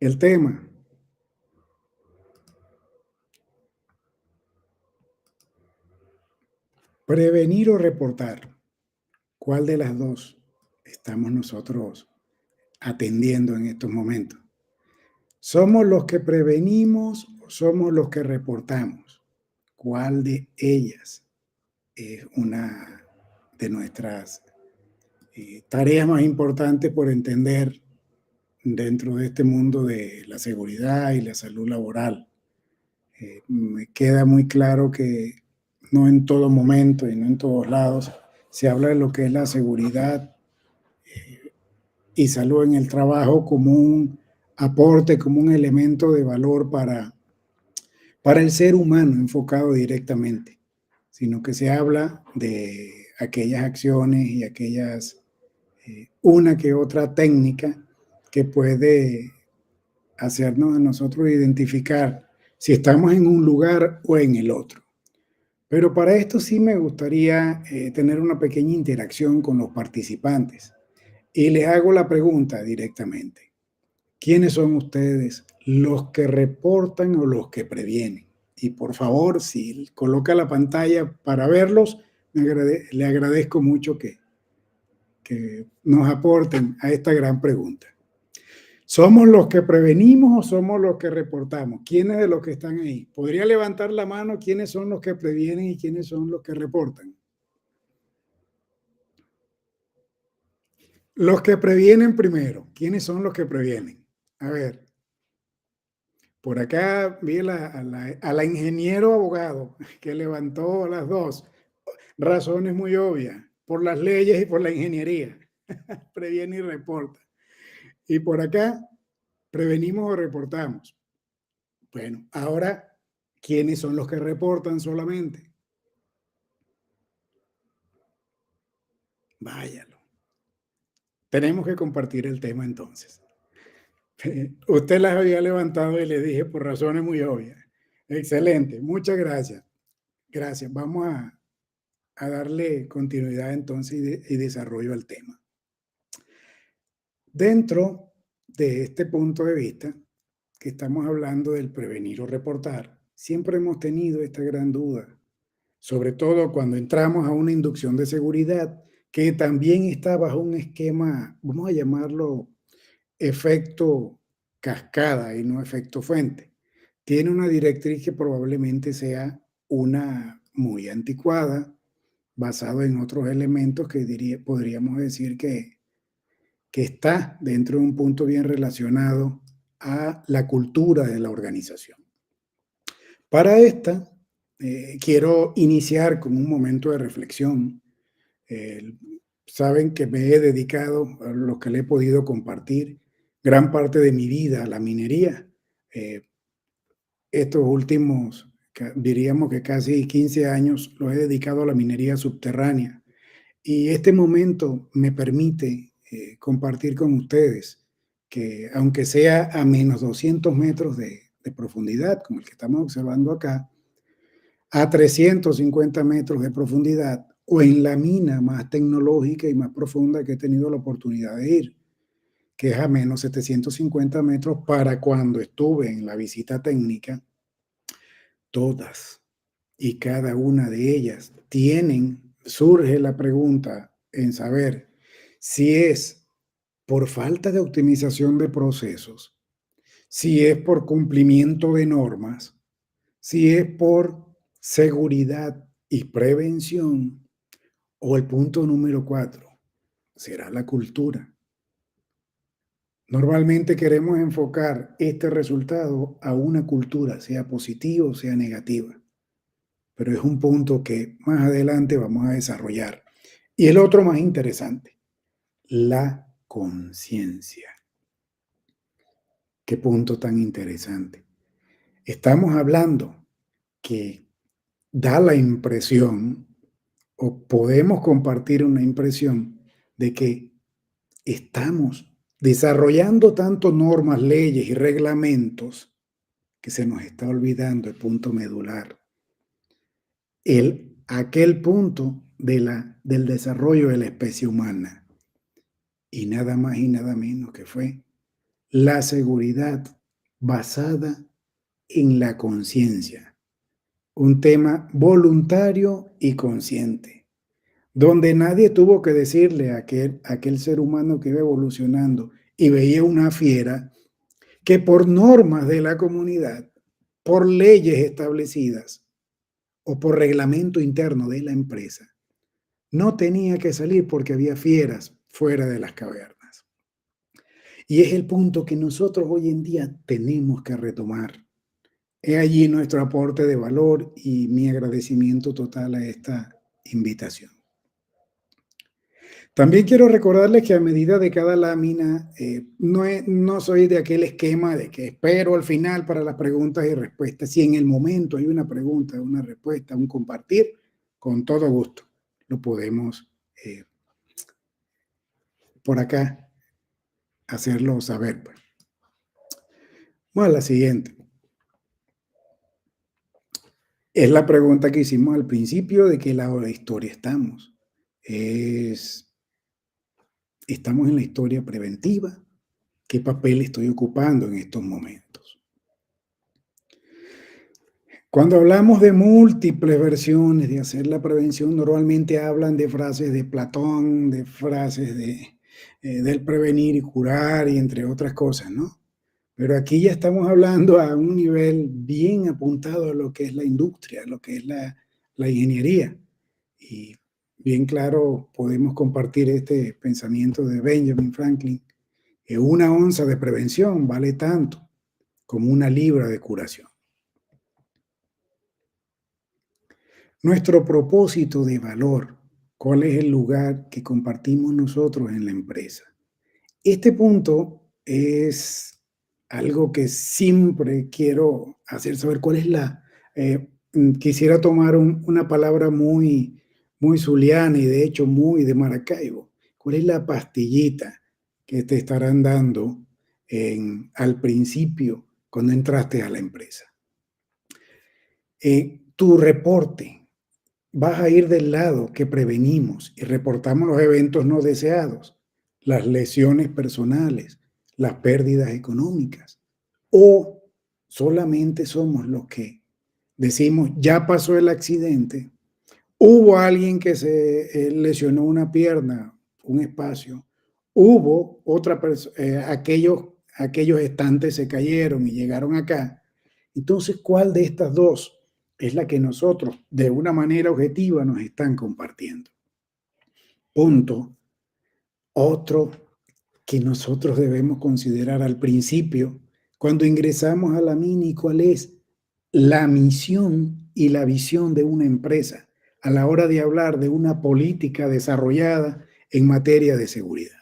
El tema. Prevenir o reportar. ¿Cuál de las dos estamos nosotros atendiendo en estos momentos? ¿Somos los que prevenimos o somos los que reportamos? ¿Cuál de ellas es una de nuestras tareas más importantes por entender dentro de este mundo de la seguridad y la salud laboral? Me queda muy claro que no en todo momento y no en todos lados se habla de lo que es la seguridad y salud en el trabajo como un aporte, como un elemento de valor para el ser humano enfocado directamente, sino que se habla de aquellas acciones y aquellas, una que otra técnica que puede hacernos a nosotros identificar si estamos en un lugar o en el otro. Pero para esto sí me gustaría tener una pequeña interacción con los participantes y les hago la pregunta directamente. ¿Quiénes son ustedes? ¿Los que reportan o los que previenen? Y por favor, si coloca la pantalla para verlos, le agradezco mucho que nos aporten a esta gran pregunta. ¿Somos los que prevenimos o somos los que reportamos? ¿Quiénes de los que están ahí? ¿Podría levantar la mano quiénes son los que previenen y quiénes son los que reportan? Los que previenen primero. ¿Quiénes son los que previenen? A ver, por acá vi a la ingeniero abogado que levantó las dos razones muy obvias, por las leyes y por la ingeniería. Previene y reporta. Y por acá, prevenimos o reportamos. Bueno, ahora, ¿quiénes son los que reportan solamente? Váyalo. Tenemos que compartir el tema entonces. Usted las había levantado y le dije por razones muy obvias. Excelente, muchas gracias. Gracias. Vamos a darle continuidad entonces y desarrollo al tema. Dentro de este punto de vista, que estamos hablando del prevenir o reportar, siempre hemos tenido esta gran duda, sobre todo cuando entramos a una inducción de seguridad, que también está bajo un esquema, vamos a llamarlo efecto cascada y no efecto fuente. Tiene una directriz que probablemente sea una muy anticuada, basado en otros elementos que podríamos decir que está dentro de un punto bien relacionado a la cultura de la organización. Para esta, quiero iniciar con un momento de reflexión. Saben que me he dedicado a lo que le he podido compartir gran parte de mi vida a la minería. Estos últimos, diríamos que casi 15 años, los he dedicado a la minería subterránea. Y este momento me permite compartir con ustedes que aunque sea a menos 200 metros de profundidad, como el que estamos observando acá, a 350 metros de profundidad o en la mina más tecnológica y más profunda que he tenido la oportunidad de ir, que es a menos 750 metros para cuando estuve en la visita técnica, todas y cada una de ellas surge la pregunta en saber si es por falta de optimización de procesos, si es por cumplimiento de normas, si es por seguridad y prevención, o el punto número 4, será la cultura. Normalmente queremos enfocar este resultado a una cultura, sea positiva o sea negativa, pero es un punto que más adelante vamos a desarrollar. Y el otro más interesante, la conciencia. Qué punto tan interesante. Estamos hablando que da la impresión, o podemos compartir una impresión, de que estamos desarrollando tanto normas, leyes y reglamentos que se nos está olvidando el punto medular, aquel punto del desarrollo de la especie humana. Y nada más y nada menos que fue la seguridad basada en la conciencia, un tema voluntario y consciente, donde nadie tuvo que decirle a aquel ser humano que iba evolucionando y veía una fiera que por normas de la comunidad, por leyes establecidas o por reglamento interno de la empresa, no tenía que salir porque había fieras fuera de las cavernas. Y es el punto que nosotros hoy en día tenemos que retomar. He allí nuestro aporte de valor y mi agradecimiento total a esta invitación. También quiero recordarles que a medida de cada lámina, no soy de aquel esquema de que espero al final para las preguntas y respuestas. Si en el momento hay una pregunta, una respuesta, un compartir, con todo gusto lo podemos por acá hacerlo saber, pues. Bueno, la siguiente. Es la pregunta que hicimos al principio: ¿de qué lado de la historia estamos? ¿Estamos en la historia preventiva? ¿Qué papel estoy ocupando en estos momentos? Cuando hablamos de múltiples versiones de hacer la prevención, normalmente hablan de frases de Platón, de frases del prevenir y curar, y entre otras cosas, ¿no? Pero aquí ya estamos hablando a un nivel bien apuntado a lo que es la industria, a lo que es la ingeniería. Y bien claro, podemos compartir este pensamiento de Benjamin Franklin, que una onza de prevención vale tanto como una libra de curación. Nuestro propósito de valor, ¿cuál es el lugar que compartimos nosotros en la empresa? Este punto es algo que siempre quiero hacer saber. ¿Cuál es quisiera tomar una palabra muy zuliana y de hecho muy de Maracaibo. ¿Cuál es la pastillita que te estarán dando al principio cuando entraste a la empresa? Tu reporte, vas a ir del lado que prevenimos y reportamos los eventos no deseados, las lesiones personales, las pérdidas económicas, o solamente somos los que decimos, ya pasó el accidente, hubo alguien que se lesionó una pierna, un espacio, hubo otra persona, aquellos estantes se cayeron y llegaron acá. Entonces, ¿cuál de estas dos es la que nosotros, de una manera objetiva, nos están compartiendo? Punto. Otro que nosotros debemos considerar al principio, cuando ingresamos a la Mini, ¿cuál es la misión y la visión de una empresa a la hora de hablar de una política desarrollada en materia de seguridad?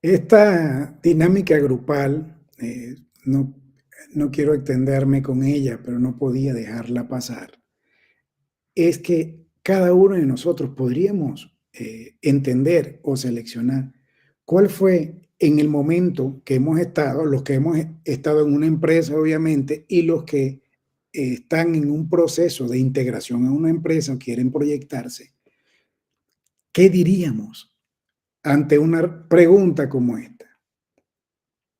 Esta dinámica grupal, no quiero extenderme con ella, pero no podía dejarla pasar, es que cada uno de nosotros podríamos entender o seleccionar cuál fue en el momento que hemos estado, los que hemos estado en una empresa, obviamente, y los que están en un proceso de integración a una empresa o quieren proyectarse. ¿Qué diríamos ante una pregunta como esta?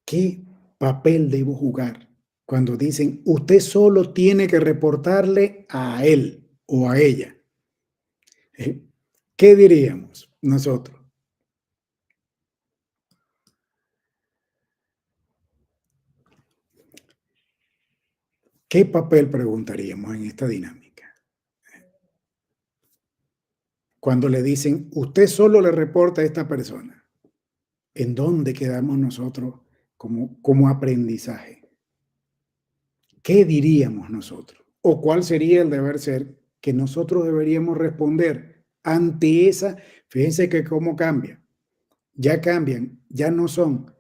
¿Qué papel debo jugar cuando dicen usted solo tiene que reportarle a él o a ella? ¿Qué diríamos nosotros? ¿Qué papel preguntaríamos en esta dinámica? Cuando le dicen, usted solo le reporta a esta persona, ¿en dónde quedamos nosotros como aprendizaje? ¿Qué diríamos nosotros? ¿O cuál sería el deber ser que nosotros deberíamos responder ante esa? Fíjense que cómo cambia. Ya cambian, ya no son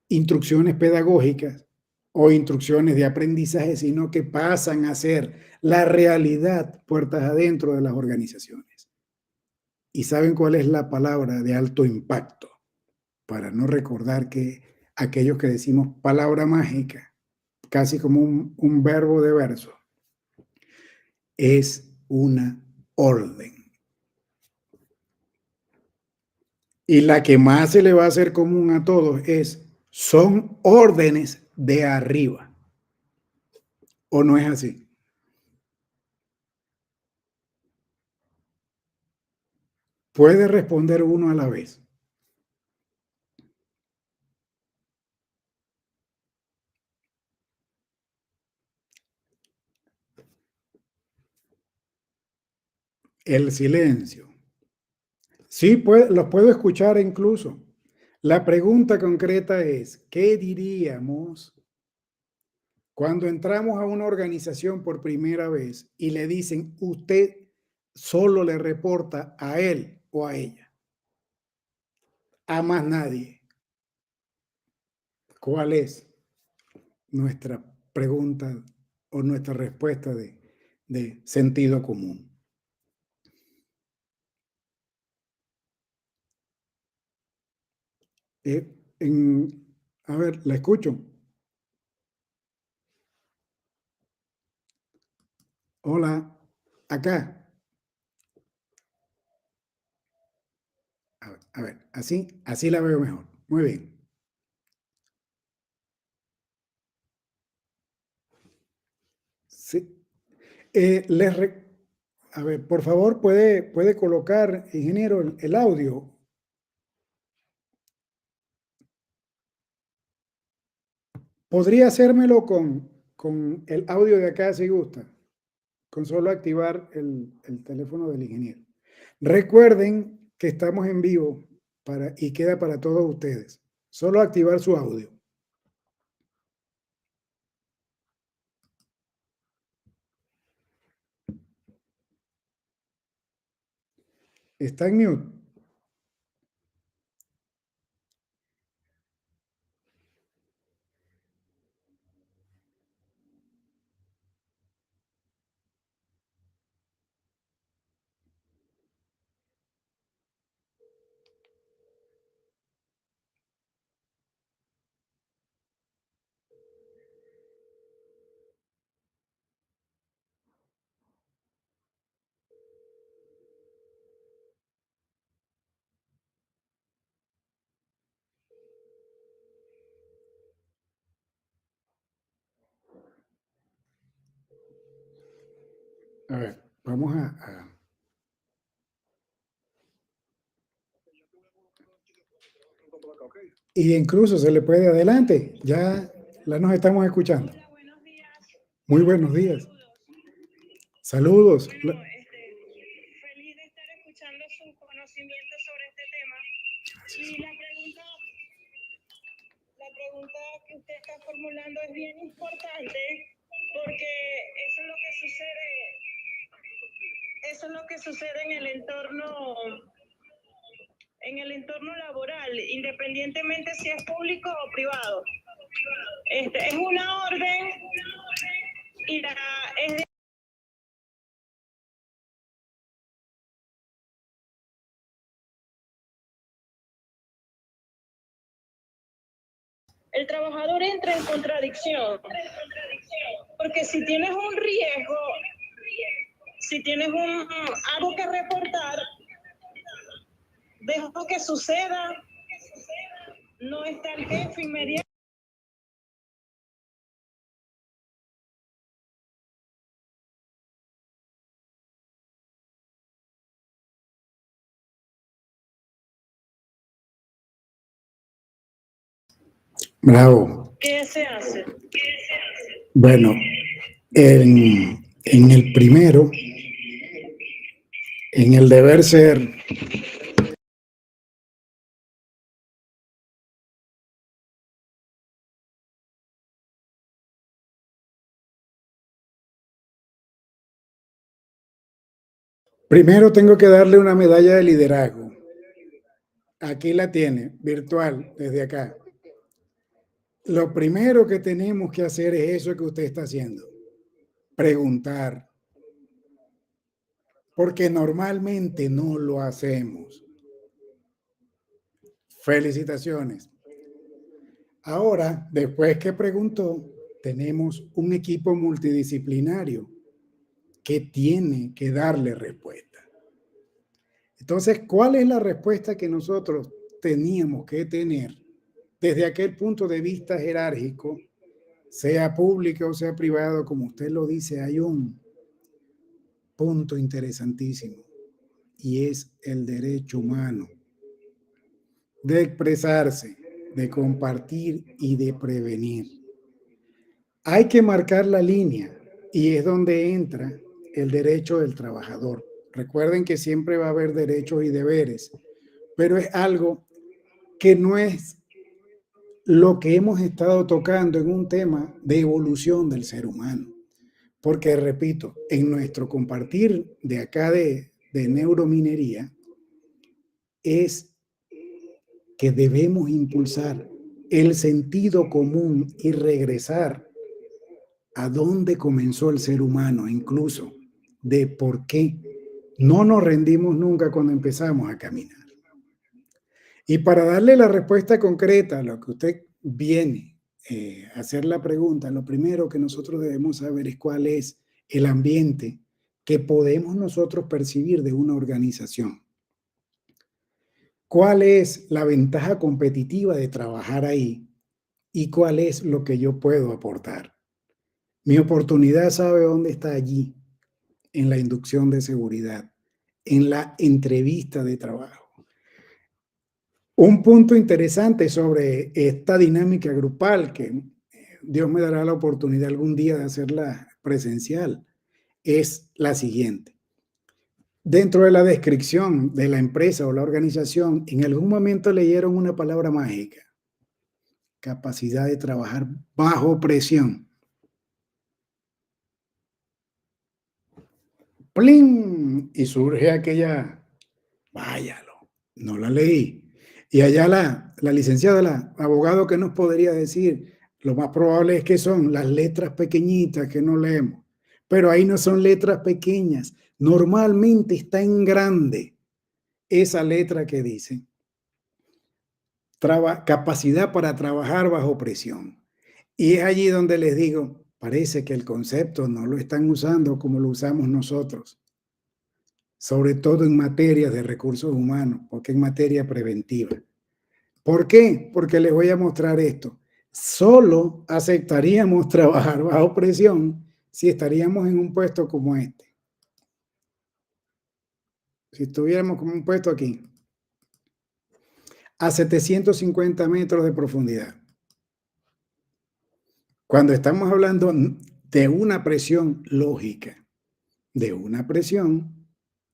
instrucciones pedagógicas o instrucciones de aprendizaje, sino que pasan a ser la realidad puertas adentro de las organizaciones. ¿Y saben cuál es la palabra de alto impacto? Para no recordar que aquellos que decimos palabra mágica, casi como un verbo de verso, es una orden. Y la que más se le va a hacer común a todos es, son órdenes de arriba. ¿O no es así? Puede responder uno a la vez. El silencio. Sí, los puedo escuchar incluso. La pregunta concreta es, ¿qué diríamos cuando entramos a una organización por primera vez y le dicen, usted solo le reporta a él o a ella, a más nadie? ¿Cuál es nuestra pregunta o nuestra respuesta de sentido común? Eh, a ver, la escucho. Hola, acá. A ver, así la veo mejor. Muy bien. Sí. Les a ver, por favor, puede colocar, ingeniero, el audio. Podría hacérmelo con el audio de acá si gusta, con solo activar el teléfono del ingeniero. Recuerden que estamos en vivo y queda para todos ustedes. Solo activar su audio. Está en mute. A ver, vamos Y incluso se le puede adelante. Ya la nos estamos escuchando. Hola, buenos días. Muy buenos días. Saludos. Bueno, feliz de estar escuchando sus conocimientos sobre este tema. Y la pregunta que usted está formulando es bien importante porque eso es lo que sucede en el entorno laboral, independientemente si es público o privado. Es una orden y es de el trabajador entra en contradicción, porque si tienes un riesgo, si tienes algo que reportar, dejo que suceda, no está el jefe inmediato. Bravo. ¿Qué se hace? Bueno, en el primero, en el deber ser, primero tengo que darle una medalla de liderazgo. Aquí la tiene, virtual, desde acá. Lo primero que tenemos que hacer es eso que usted está haciendo, preguntar, porque normalmente no lo hacemos. Felicitaciones. Ahora, después que preguntó, tenemos un equipo multidisciplinario que tiene que darle respuesta. Entonces, ¿cuál es la respuesta que nosotros teníamos que tener desde aquel punto de vista jerárquico, sea público o sea privado? Como usted lo dice, hay un punto interesantísimo y es el derecho humano de expresarse, de compartir y de prevenir. Hay que marcar la línea y es donde entra el derecho del trabajador. Recuerden que siempre va a haber derechos y deberes, pero es algo que no es lo que hemos estado tocando en un tema de evolución del ser humano. Porque, repito, en nuestro compartir de acá de neurominería es que debemos impulsar el sentido común y regresar a dónde comenzó el ser humano, incluso de por qué no nos rendimos nunca cuando empezamos a caminar. Y para darle la respuesta concreta a lo que usted viene a hacer la pregunta, lo primero que nosotros debemos saber es cuál es el ambiente que podemos nosotros percibir de una organización. ¿Cuál es la ventaja competitiva de trabajar ahí? ¿Y cuál es lo que yo puedo aportar? Mi oportunidad, ¿sabe dónde está? Allí, en la inducción de seguridad, en la entrevista de trabajo. Un punto interesante sobre esta dinámica grupal, que Dios me dará la oportunidad algún día de hacerla presencial, es la siguiente. Dentro de la descripción de la empresa o la organización, en algún momento leyeron una palabra mágica: capacidad de trabajar bajo presión. ¡Plin! Y surge aquella, váyalo, no la leí. Y allá la licenciada, la abogado, que nos podría decir, lo más probable es que son las letras pequeñitas que no leemos, pero ahí no son letras pequeñas, normalmente está en grande esa letra que dice capacidad para trabajar bajo presión. Y es allí donde les digo, parece que el concepto no lo están usando como lo usamos nosotros, sobre todo en materia de recursos humanos, porque en materia preventiva. ¿Por qué? Porque les voy a mostrar esto. Solo aceptaríamos trabajar bajo presión si estaríamos en un puesto como este. Si estuviéramos como un puesto aquí, a 750 metros de profundidad. Cuando estamos hablando de una presión lógica, de una presión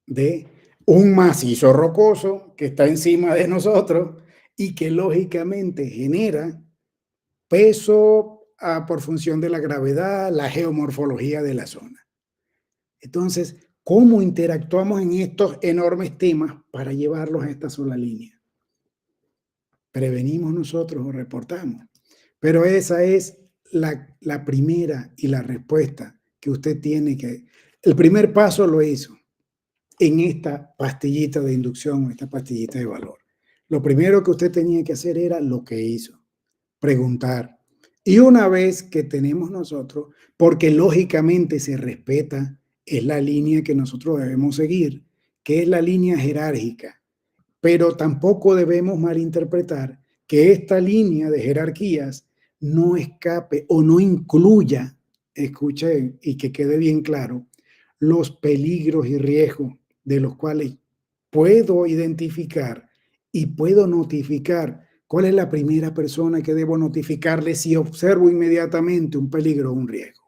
de un macizo rocoso que está encima de nosotros y que lógicamente genera peso por función de la gravedad, la geomorfología de la zona. Entonces, ¿cómo interactuamos en estos enormes temas para llevarlos a esta sola línea? ¿Prevenimos nosotros o reportamos? Pero esa es la primera y la respuesta que usted tiene que... El primer paso lo hizo en esta pastillita de inducción, esta pastillita de valor. Lo primero que usted tenía que hacer era lo que hizo, preguntar. Y una vez que tenemos nosotros, porque lógicamente se respeta, es la línea que nosotros debemos seguir, que es la línea jerárquica, pero tampoco debemos malinterpretar que esta línea de jerarquías no escape o no incluya, escuchen y que quede bien claro, los peligros y riesgos de los cuales puedo identificar y puedo notificar. ¿Cuál es la primera persona que debo notificarle si observo inmediatamente un peligro o un riesgo?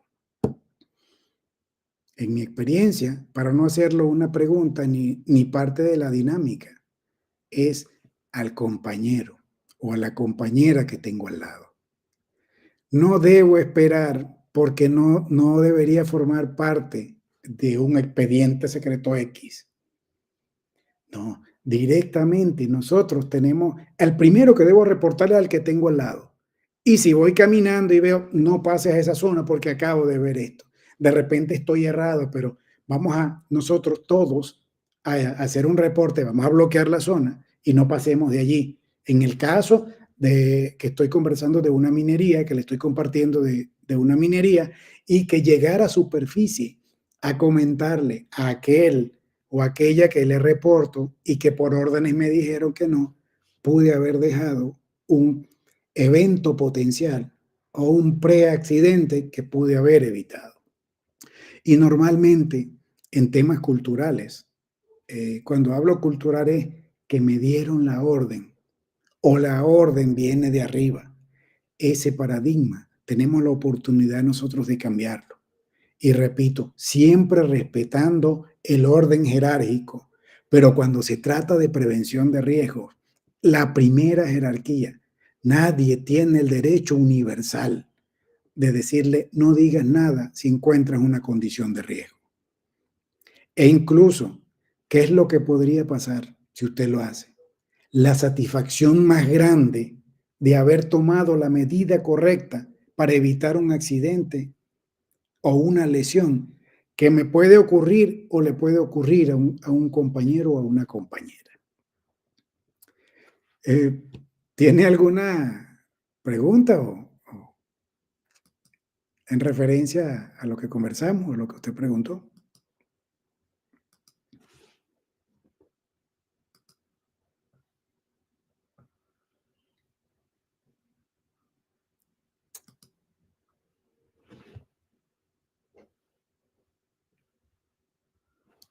En mi experiencia, para no hacerlo una pregunta ni parte de la dinámica, es al compañero o a la compañera que tengo al lado. No debo esperar porque no debería formar parte de un expediente secreto X. No, directamente nosotros tenemos, el primero que debo reportarle al que tengo al lado. Y si voy caminando y veo, no pases a esa zona porque acabo de ver esto. De repente estoy errado, pero vamos a nosotros todos a hacer un reporte, vamos a bloquear la zona y no pasemos de allí. En el caso de que estoy conversando de una minería, que le estoy compartiendo de una minería y que llegar a superficie a comentarle a aquel o aquella que le reporto y que por órdenes me dijeron que no, pude haber dejado un evento potencial o un preaccidente que pude haber evitado. Y normalmente en temas culturales, cuando hablo cultural es que me dieron la orden o la orden viene de arriba. Ese paradigma tenemos la oportunidad nosotros de cambiarlo. Y repito, siempre respetando el orden jerárquico, pero cuando se trata de prevención de riesgos, la primera jerarquía, nadie tiene el derecho universal de decirle no digas nada si encuentras una condición de riesgo. E incluso, ¿qué es lo que podría pasar si usted lo hace? La satisfacción más grande de haber tomado la medida correcta para evitar un accidente o una lesión que me puede ocurrir o le puede ocurrir a un compañero o a una compañera. ¿Tiene alguna pregunta o en referencia a lo que conversamos o lo que usted preguntó?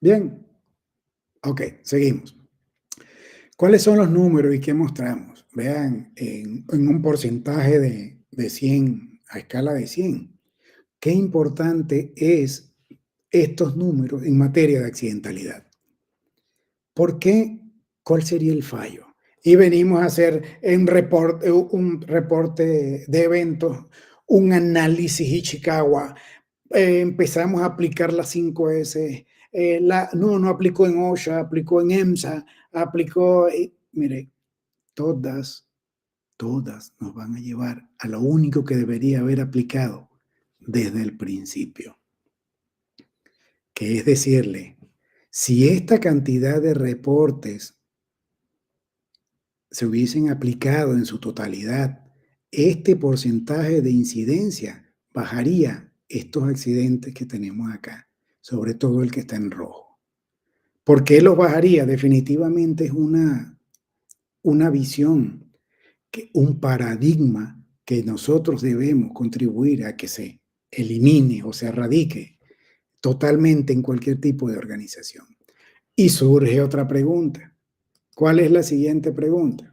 Bien, ok, seguimos. ¿Cuáles son los números y qué mostramos? Vean, en un porcentaje de 100, a escala de 100, qué importante es estos números en materia de accidentalidad. ¿Por qué? ¿Cuál sería el fallo? Y venimos a hacer un reporte de eventos, un análisis Ichikawa, empezamos a aplicar las 5S, no aplicó en OSHA, aplicó en EMSA, aplicó, mire, todas nos van a llevar a lo único que debería haber aplicado desde el principio, que es decirle, si esta cantidad de reportes se hubiesen aplicado en su totalidad, este porcentaje de incidencia bajaría estos accidentes que tenemos acá, sobre todo el que está en rojo. ¿Por qué los bajaría? Definitivamente es una visión, un paradigma que nosotros debemos contribuir a que se elimine o se erradique totalmente en cualquier tipo de organización. Y surge otra pregunta. ¿Cuál es la siguiente pregunta?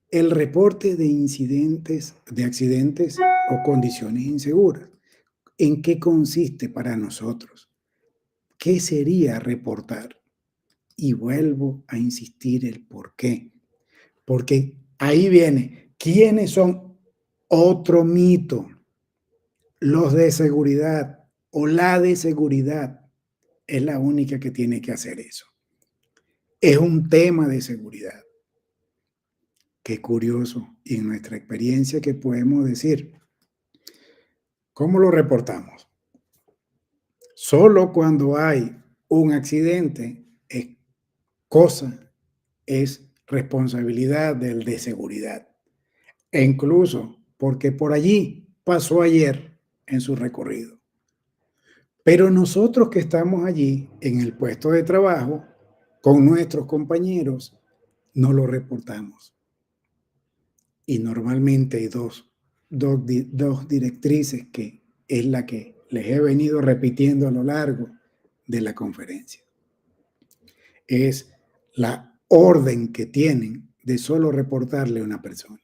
El reporte de incidentes, de accidentes o condiciones inseguras. ¿En qué consiste para nosotros? ¿Qué sería reportar? Y vuelvo a insistir el por qué. Porque ahí viene, ¿quiénes son? Otro mito. Los de seguridad o la de seguridad es la única que tiene que hacer eso. Es un tema de seguridad. Qué curioso. Y en nuestra experiencia, ¿qué podemos decir? ¿Cómo lo reportamos? Solo cuando hay un accidente es responsabilidad del de seguridad. E incluso porque por allí pasó ayer en su recorrido. Pero nosotros que estamos allí en el puesto de trabajo, con nuestros compañeros, no lo reportamos. Y normalmente hay dos directrices que es la que les he venido repitiendo a lo largo de la conferencia. Es la orden que tienen de solo reportarle a una persona.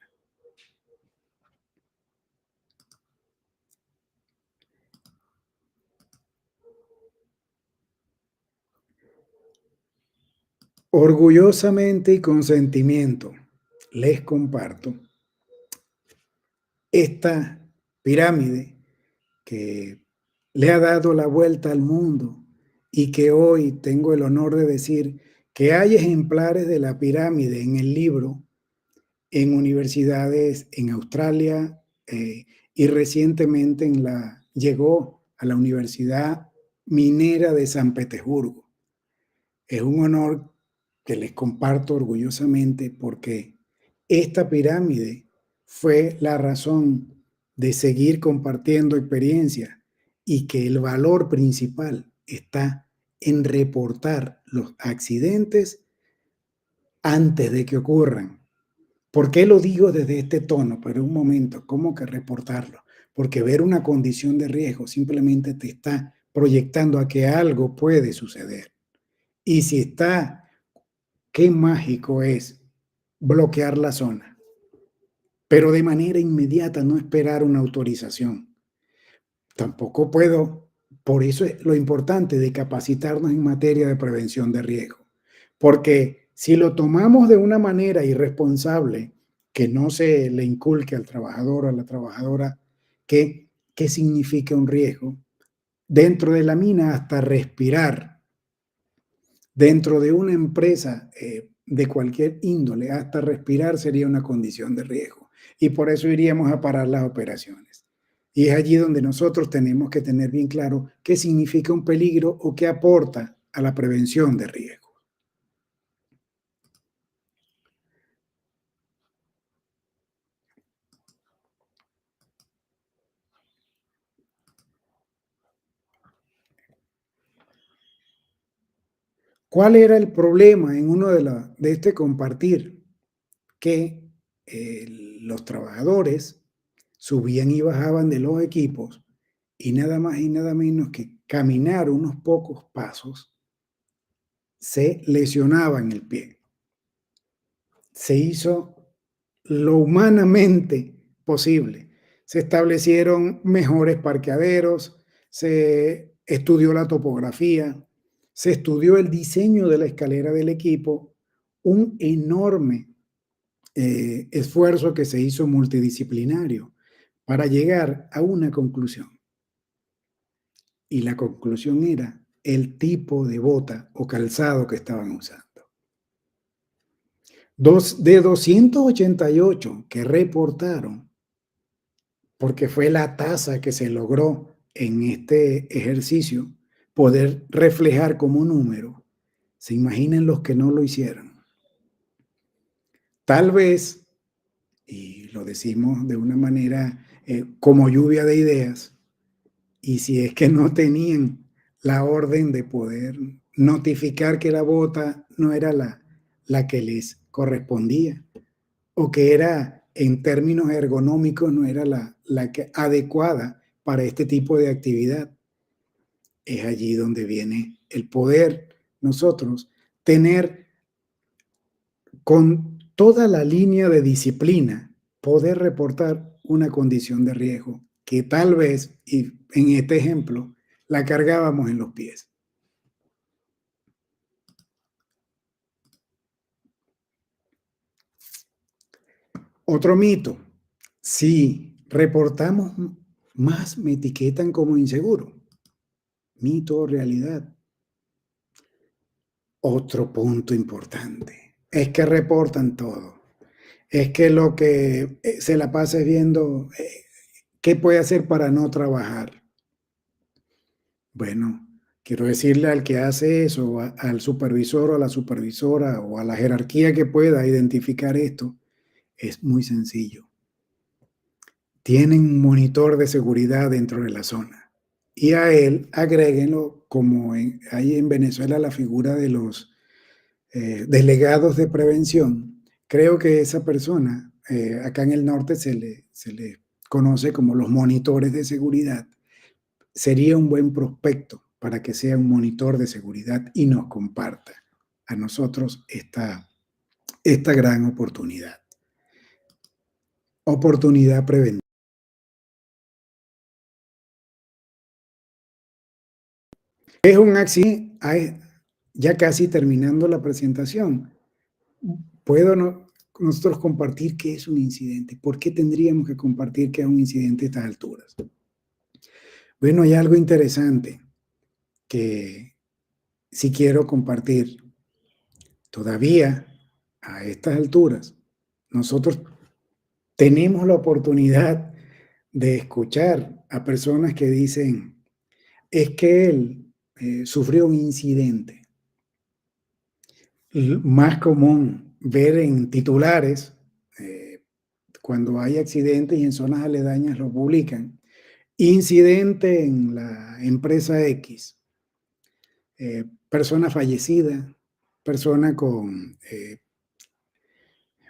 Orgullosamente y con sentimiento les comparto esta pirámide que le ha dado la vuelta al mundo y que hoy tengo el honor de decir que hay ejemplares de la pirámide en el libro en universidades en Australia y recientemente llegó a la Universidad Minera de San Petersburgo. Es un honor que les comparto orgullosamente porque esta pirámide fue la razón de seguir compartiendo experiencias y que el valor principal está en reportar los accidentes antes de que ocurran. ¿Por qué lo digo desde este tono? Pero un momento, ¿cómo que reportarlo? Porque ver una condición de riesgo simplemente te está proyectando a que algo puede suceder. Y si está, qué mágico es bloquear la zona, pero de manera inmediata, no esperar una autorización. Tampoco puedo, por eso es lo importante de capacitarnos en materia de prevención de riesgo, porque si lo tomamos de una manera irresponsable, que no se le inculque al trabajador o a la trabajadora qué significa un riesgo, dentro de la mina hasta respirar, dentro de una empresa de cualquier índole, hasta respirar sería una condición de riesgo. Y por eso iríamos a parar las operaciones. Y es allí donde nosotros tenemos que tener bien claro qué significa un peligro o qué aporta a la prevención de riesgo. ¿Cuál era el problema en uno de este compartir? Que los trabajadores subían y bajaban de los equipos y nada más y nada menos que caminar unos pocos pasos se lesionaban el pie. Se hizo lo humanamente posible. Se establecieron mejores parqueaderos, se estudió la topografía, se estudió el diseño de la escalera del equipo, un enorme esfuerzo que se hizo multidisciplinario para llegar a una conclusión. Y la conclusión era el tipo de bota o calzado que estaban usando. De 288 que reportaron, porque fue la tasa que se logró en este ejercicio, poder reflejar como número, se imaginan los que no lo hicieron. Tal vez, y lo decimos de una manera como lluvia de ideas, y si es que no tenían la orden de poder notificar que la bota no era la que les correspondía, o que era en términos ergonómicos no era la que adecuada para este tipo de actividad. Es allí donde viene el poder nosotros tener con toda la línea de disciplina, poder reportar una condición de riesgo que tal vez, y en este ejemplo, la cargábamos en los pies. Otro mito, si reportamos más me etiquetan como inseguro. Mito o realidad. Otro punto importante es que reportan todo. Es que lo que se la pasa es viendo qué puede hacer para no trabajar. Bueno, quiero decirle al que hace eso, al supervisor o a la supervisora o a la jerarquía que pueda identificar esto, es muy sencillo. Tienen un monitor de seguridad dentro de la zona y a él agréguenlo como hay en Venezuela la figura de los delegados de prevención. Creo que esa persona, acá en el norte se le conoce como los monitores de seguridad, sería un buen prospecto para que sea un monitor de seguridad y nos comparta a nosotros esta gran oportunidad. Oportunidad preventiva. Es un accidente, ya casi terminando la presentación. ¿Puedo nosotros compartir qué es un incidente? ¿Por qué tendríamos que compartir qué es un incidente a estas alturas? Bueno, hay algo interesante que sí quiero compartir. Todavía a estas alturas, nosotros tenemos la oportunidad de escuchar a personas que dicen, es que él sufrió un incidente. Más común ver en titulares, cuando hay accidentes y en zonas aledañas lo publican, Incidente en la empresa X. Persona fallecida, persona con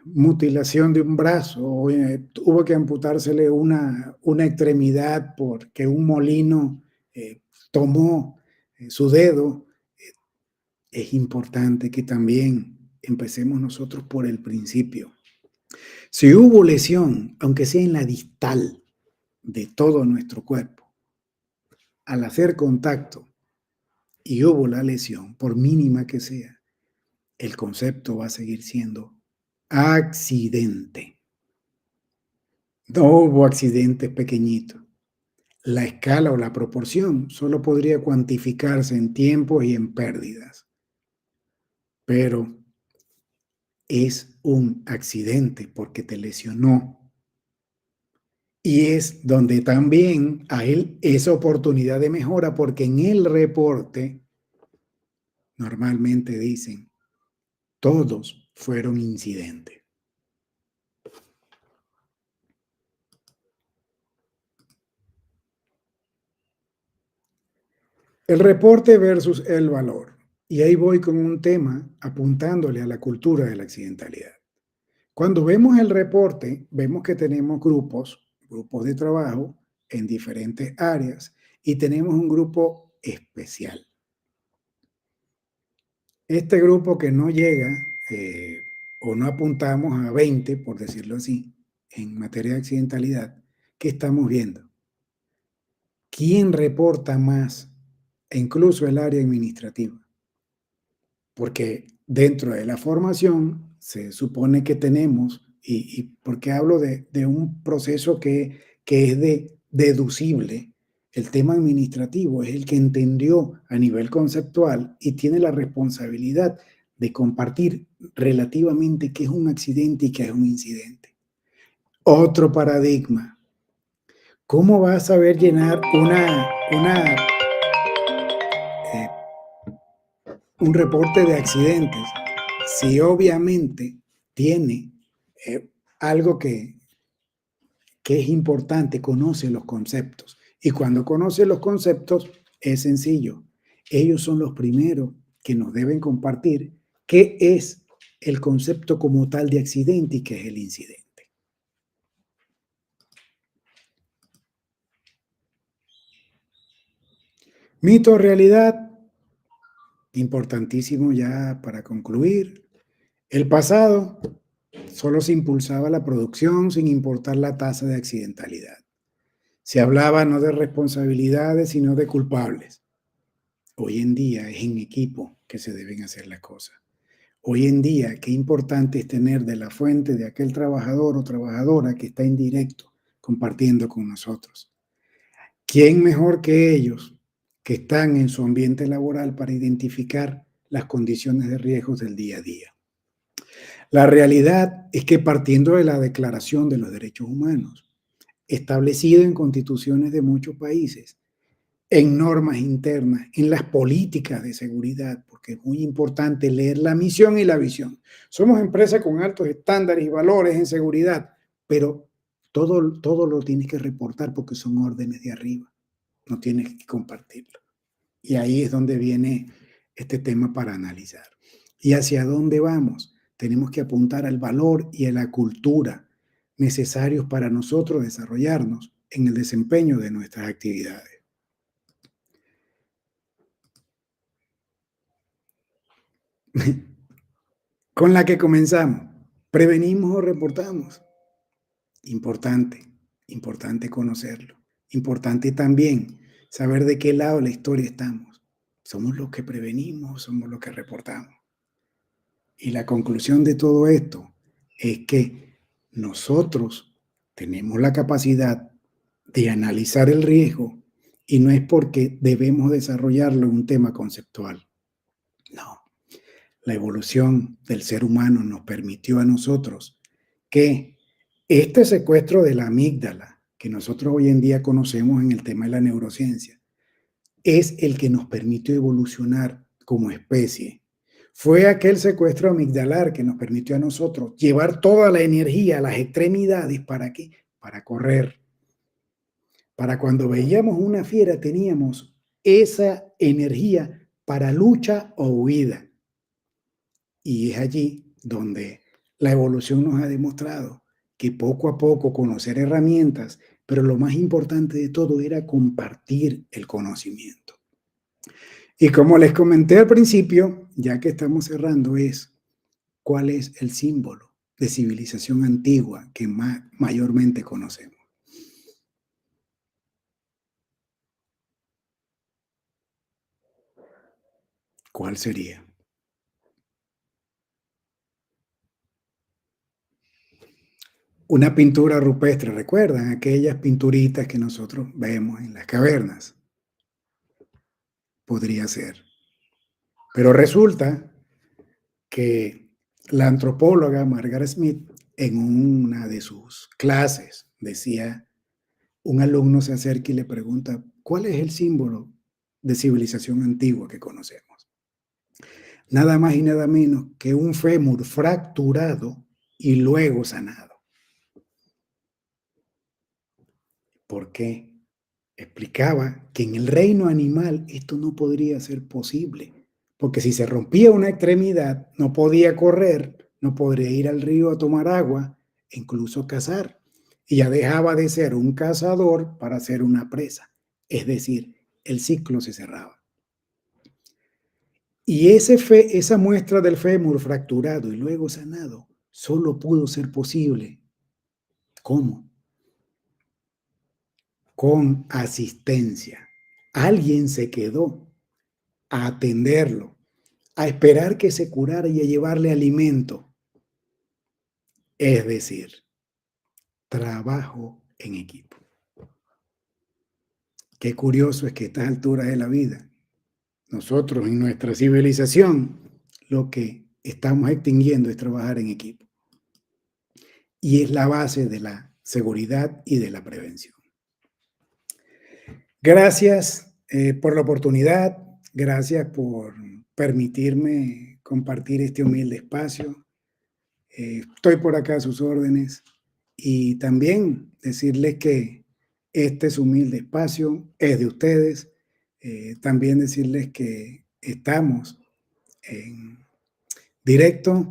mutilación de un brazo, o, hubo que amputársele una extremidad porque un molino tomó su dedo. Es importante que también empecemos nosotros por el principio. Si hubo lesión, aunque sea en la distal de todo nuestro cuerpo, al hacer contacto y hubo la lesión, por mínima que sea, el concepto va a seguir siendo accidente. No hubo accidentes pequeñitos. La escala o la proporción solo podría cuantificarse en tiempos y en pérdidas. Pero es un accidente porque te lesionó. Y es donde también hay esa oportunidad de mejora, porque en el reporte normalmente dicen, todos fueron incidentes. El reporte versus el valor. Y ahí voy con un tema apuntándole a la cultura de la accidentalidad. Cuando vemos el reporte, vemos que tenemos grupos de trabajo en diferentes áreas y tenemos un grupo especial. Este grupo que no llega o no apuntamos a 20, por decirlo así, en materia de accidentalidad, ¿qué estamos viendo? ¿Quién reporta más? E incluso el área administrativa. Porque dentro de la formación se supone que tenemos, y porque hablo de un proceso que es deducible, el tema administrativo es el que entendió a nivel conceptual y tiene la responsabilidad de compartir relativamente qué es un accidente y qué es un incidente. Otro paradigma. ¿Cómo vas a saber llenar un reporte de accidentes si obviamente tiene algo que es importante, conoce los conceptos? Y cuando conoce los conceptos, es sencillo. Ellos son los primeros que nos deben compartir qué es el concepto como tal de accidente y qué es el incidente. Mito o realidad, importantísimo ya para concluir. El pasado solo se impulsaba la producción sin importar la tasa de accidentalidad. Se hablaba no de responsabilidades, sino de culpables. Hoy en día es en equipo que se deben hacer las cosas. Hoy en día, qué importante es tener de la fuente de aquel trabajador o trabajadora que está en directo compartiendo con nosotros. ¿Quién mejor que ellos que están en su ambiente laboral para identificar las condiciones de riesgos del día a día? La realidad es que partiendo de la Declaración de los Derechos Humanos, establecida en constituciones de muchos países, en normas internas, en las políticas de seguridad, porque es muy importante leer la misión y la visión. Somos empresas con altos estándares y valores en seguridad, pero todo lo tienes que reportar porque son órdenes de arriba, no tienes que compartirlo. Y ahí es donde viene este tema para analizar. ¿Y hacia dónde vamos? Tenemos que apuntar al valor y a la cultura necesarios para nosotros desarrollarnos en el desempeño de nuestras actividades. Con la que comenzamos, ¿prevenimos o reportamos? Importante conocerlo. Importante también saber de qué lado de la historia estamos. ¿Somos los que prevenimos o somos los que reportamos? Y la conclusión de todo esto es que nosotros tenemos la capacidad de analizar el riesgo y no es porque debemos desarrollarlo en un tema conceptual. No. La evolución del ser humano nos permitió a nosotros que este secuestro de la amígdala, que nosotros hoy en día conocemos en el tema de la neurociencia, es el que nos permitió evolucionar como especie. Fue aquel secuestro amigdalar que nos permitió a nosotros llevar toda la energía a las extremidades. ¿Para qué? Para correr, Para cuando veíamos una fiera teníamos esa energía para lucha o huida. Y es allí donde la evolución nos ha demostrado que poco a poco conocer herramientas, pero lo más importante de todo era compartir el conocimiento. Y como les comenté al principio, ya que estamos cerrando, es cuál es el símbolo de civilización antigua que mayormente conocemos. ¿Cuál sería? Una pintura rupestre, ¿recuerdan? Aquellas pinturitas que nosotros vemos en las cavernas. Podría ser. Pero resulta que la antropóloga Margaret Smith, en una de sus clases, decía, un alumno se acerca y le pregunta, ¿cuál es el símbolo de civilización antigua que conocemos? Nada más y nada menos que un fémur fracturado y luego sanado. ¿Por qué? Explicaba que en el reino animal esto no podría ser posible, porque si se rompía una extremidad, no podía correr, no podría ir al río a tomar agua, incluso cazar, y ya dejaba de ser un cazador para ser una presa, es decir, el ciclo se cerraba. Y esa muestra del fémur fracturado y luego sanado solo pudo ser posible. ¿Cómo? Con asistencia. Alguien se quedó a atenderlo, a esperar que se curara y a llevarle alimento. Es decir, trabajo en equipo. Qué curioso es que a estas alturas de la vida, nosotros en nuestra civilización, lo que estamos extinguiendo es trabajar en equipo. Y es la base de la seguridad y de la prevención. Gracias por la oportunidad, gracias por permitirme compartir este humilde espacio. Estoy por acá a sus órdenes y también decirles que este es humilde espacio, es de ustedes. También decirles que estamos en directo,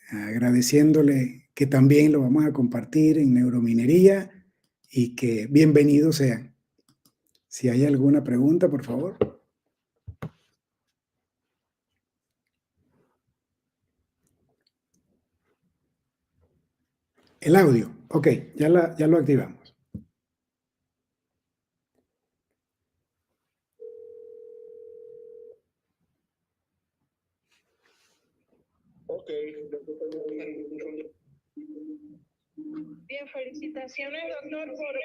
agradeciéndole que también lo vamos a compartir en Neurominería y que bienvenidos sean. Si hay alguna pregunta, por favor. El audio, ok, ya lo activamos. Ok. Bien, felicitaciones, doctor, por...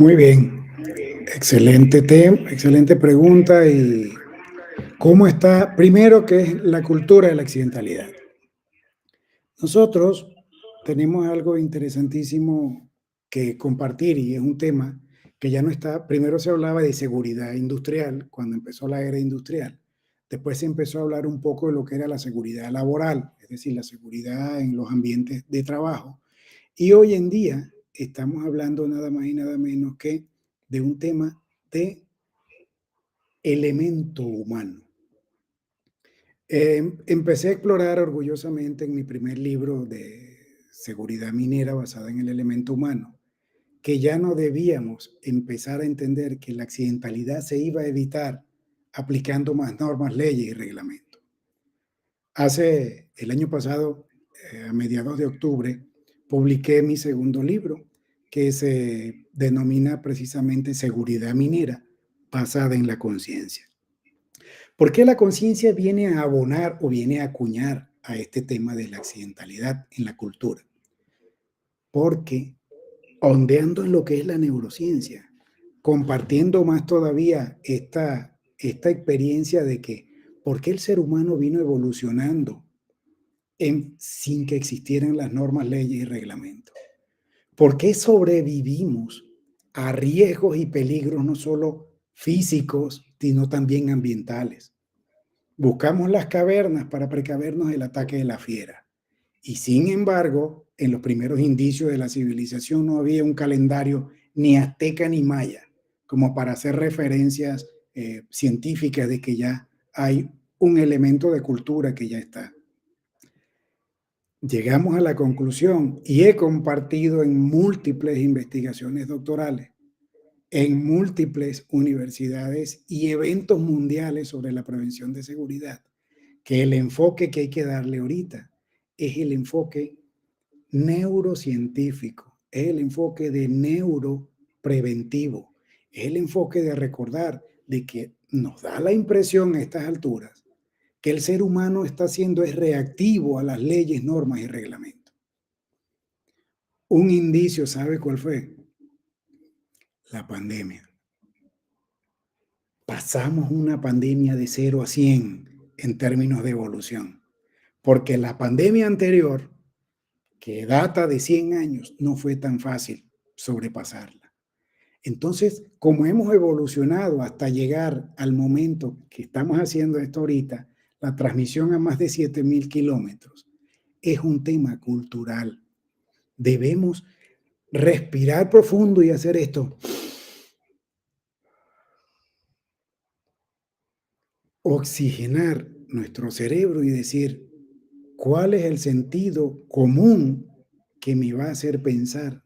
Muy bien, excelente tema, excelente pregunta. ¿Y cómo está? Primero, ¿qué es la cultura de la accidentalidad? Nosotros tenemos algo interesantísimo que compartir y es un tema que ya no está, primero se hablaba de seguridad industrial cuando empezó la era industrial, después se empezó a hablar un poco de lo que era la seguridad laboral, es decir, la seguridad en los ambientes de trabajo, y hoy en día estamos hablando nada más y nada menos que de un tema de elemento humano. Empecé a explorar orgullosamente en mi primer libro de seguridad minera basada en el elemento humano, que ya no debíamos empezar a entender que la accidentalidad se iba a evitar aplicando más normas, leyes y reglamentos. Hace el año pasado, a mediados de octubre, publiqué mi segundo libro, que se denomina precisamente Seguridad Minera, basada en la conciencia. ¿Por qué la conciencia viene a abonar o viene a acuñar a este tema de la accidentalidad en la cultura? porque ondeando en lo que es la neurociencia, compartiendo más todavía esta experiencia de que por qué el ser humano vino evolucionando sin que existieran las normas, leyes y reglamentos. ¿Por qué sobrevivimos a riesgos y peligros no solo físicos, sino también ambientales? Buscamos las cavernas para precavernos del ataque de la fiera. Y sin embargo, en los primeros indicios de la civilización no había un calendario ni azteca ni maya, como para hacer referencias científicas de que ya hay un elemento de cultura que ya está. Llegamos a la conclusión, y he compartido en múltiples investigaciones doctorales, en múltiples universidades y eventos mundiales sobre la prevención de seguridad, que el enfoque que hay que darle ahorita es el enfoque neurocientífico, es el enfoque de neuropreventivo, es el enfoque de recordar de que nos da la impresión a estas alturas que el ser humano está siendo reactivo a las leyes, normas y reglamentos. Un indicio, ¿sabe cuál fue? La pandemia. Pasamos una pandemia de 0 a 100 en términos de evolución, porque la pandemia anterior, que data de 100 años, no fue tan fácil sobrepasarla. Entonces, como hemos evolucionado hasta llegar al momento que estamos haciendo esto ahorita, la transmisión a más de 7,000 kilómetros, es un tema cultural. Debemos respirar profundo y hacer esto. Oxigenar nuestro cerebro y decir, ¿cuál es el sentido común que me va a hacer pensar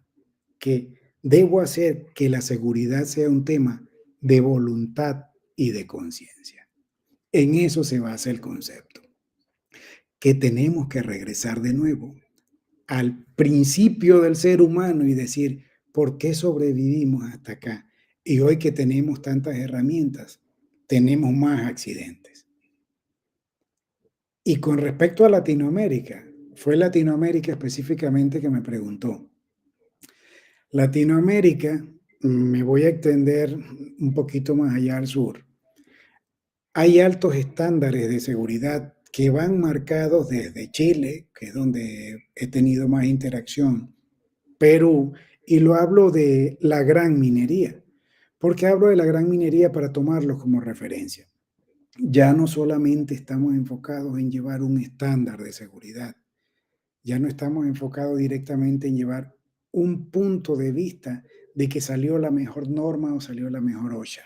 que debo hacer que la seguridad sea un tema de voluntad y de conciencia? En eso se basa el concepto, que tenemos que regresar de nuevo al principio del ser humano y decir, ¿por qué sobrevivimos hasta acá? Y hoy que tenemos tantas herramientas, tenemos más accidentes. Y con respecto a Latinoamérica, fue Latinoamérica específicamente que me preguntó. Latinoamérica, me voy a extender un poquito más allá al sur. Hay altos estándares de seguridad que van marcados desde Chile, que es donde he tenido más interacción, Perú, y lo hablo de la gran minería. ¿Por qué hablo de la gran minería? Para tomarlo como referencia. Ya no solamente estamos enfocados en llevar un estándar de seguridad, ya no estamos enfocados directamente en llevar un punto de vista de que salió la mejor norma o salió la mejor OSHA,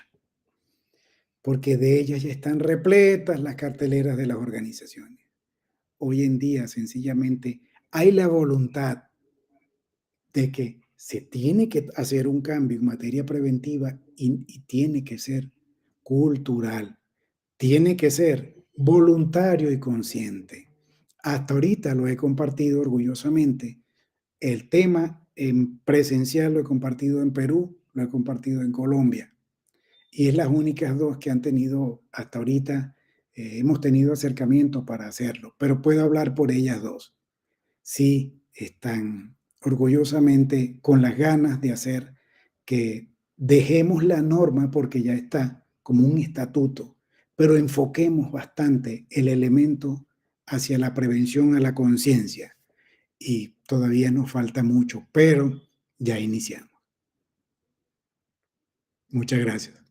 porque de ellas ya están repletas las carteleras de las organizaciones. Hoy en día, sencillamente, hay la voluntad de que se tiene que hacer un cambio en materia preventiva y tiene que ser cultural, tiene que ser voluntario y consciente. Hasta ahorita lo he compartido orgullosamente. El tema en presencial lo he compartido en Perú, lo he compartido en Colombia. Y es las únicas dos que han tenido hasta ahorita, hemos tenido acercamiento para hacerlo, pero puedo hablar por ellas dos. Sí, están orgullosamente con las ganas de hacer que dejemos la norma porque ya está como un estatuto, pero enfoquemos bastante el elemento hacia la prevención a la conciencia. Y todavía nos falta mucho, pero ya iniciamos. Muchas gracias.